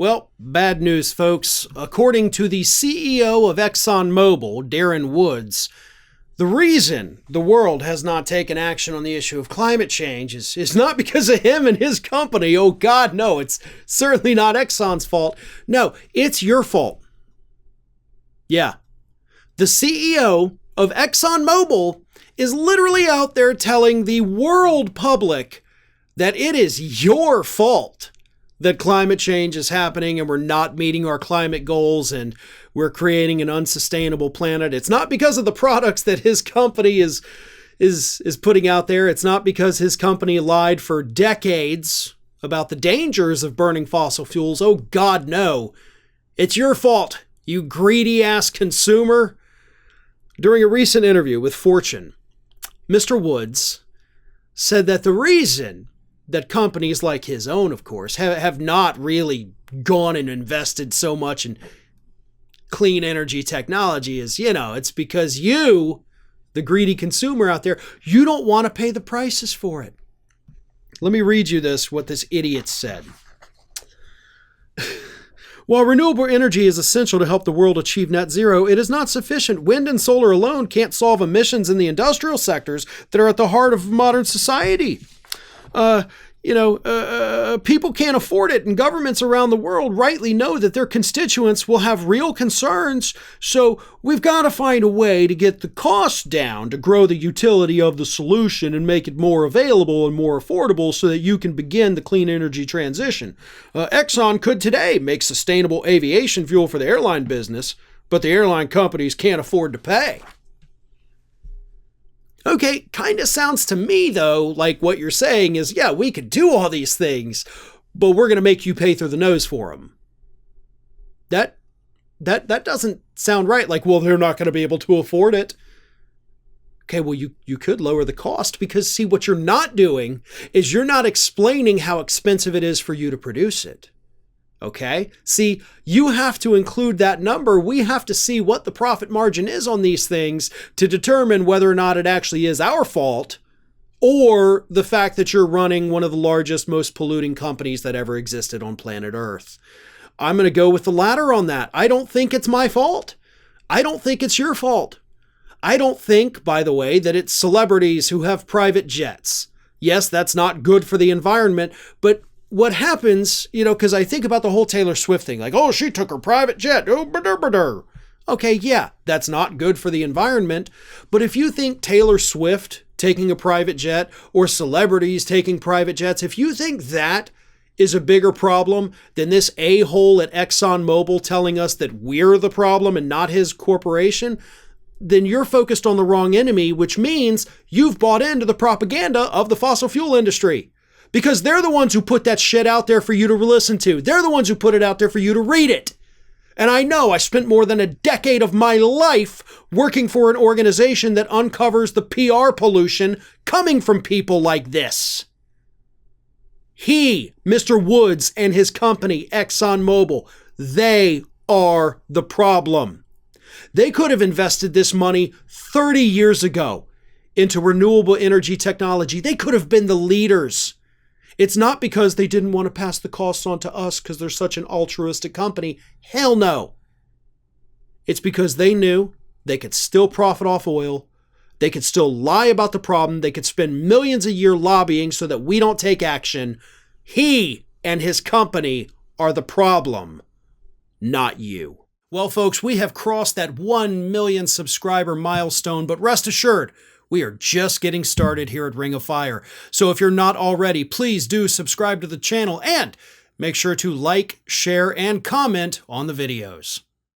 Well, bad news, folks. According to the CEO of ExxonMobil, Darren Woods, the reason the world has not taken action on the issue of climate change is not because of him and his company. Oh, God, no. It's certainly not Exxon's fault. No, it's your fault. Yeah. The CEO of ExxonMobil is literally out there telling the world public that it is your fault that climate change is happening and we're not meeting our climate goals and we're creating an unsustainable planet. It's not because of the products that his company is putting out there. It's not because his company lied for decades about the dangers of burning fossil fuels. Oh, God, no. It's your fault, you greedy ass consumer. During a recent interview with Fortune, Mr. Woods said that the reason that companies like his own, of course, have not really gone and invested so much in clean energy technology is, it's because you, the greedy consumer out there, you don't want to pay the prices for it. Let me read you what this idiot said. While renewable energy is essential to help the world achieve net zero, it is not sufficient. Wind and solar alone can't solve emissions in the industrial sectors that are at the heart of modern society. People can't afford it, and governments around the world rightly know that their constituents will have real concerns. So we've got to find a way to get the cost down to grow the utility of the solution and make it more available and more affordable so that you can begin the clean energy transition. Exxon could today make sustainable aviation fuel for the airline business, but the airline companies can't afford to pay. Okay, kind of sounds to me, though, like what you're saying is, yeah, we could do all these things, but we're going to make you pay through the nose for them. That doesn't sound right. Like, well, they're not going to be able to afford it. Okay, well, you could lower the cost because, see, what you're not doing is you're not explaining how expensive it is for you to produce it. Okay? See, you have to include that number. We have to see what the profit margin is on these things to determine whether or not it actually is our fault or the fact that you're running one of the largest, most polluting companies that ever existed on planet Earth. I'm going to go with the latter on that. I don't think it's my fault. I don't think it's your fault. I don't think, by the way, that it's celebrities who have private jets. Yes, that's not good for the environment, but what happens, because I think about the whole Taylor Swift thing, like, oh, she took her private jet. Oh, ba-dur-ba-dur. Okay, yeah, that's not good for the environment. But if you think Taylor Swift taking a private jet or celebrities taking private jets, if you think that is a bigger problem than this a-hole at ExxonMobil telling us that we're the problem and not his corporation, then you're focused on the wrong enemy, which means you've bought into the propaganda of the fossil fuel industry. Because they're the ones who put that shit out there for you to listen to. They're the ones who put it out there for you to read it. And I know I spent more than a decade of my life working for an organization that uncovers the PR pollution coming from people like this. He, Mr. Woods, and his company, ExxonMobil, they are the problem. They could have invested this money 30 years ago into renewable energy technology. They could have been the leaders. It's not because they didn't want to pass the costs on to us because they're such an altruistic company. Hell no. It's because they knew they could still profit off oil. They could still lie about the problem. They could spend millions a year lobbying so that we don't take action. He and his company are the problem, not you. Well, folks, we have crossed that 1 million subscriber milestone, but rest assured, we are just getting started here at Ring of Fire. So if you're not already, please do subscribe to the channel and make sure to like, share, and comment on the videos.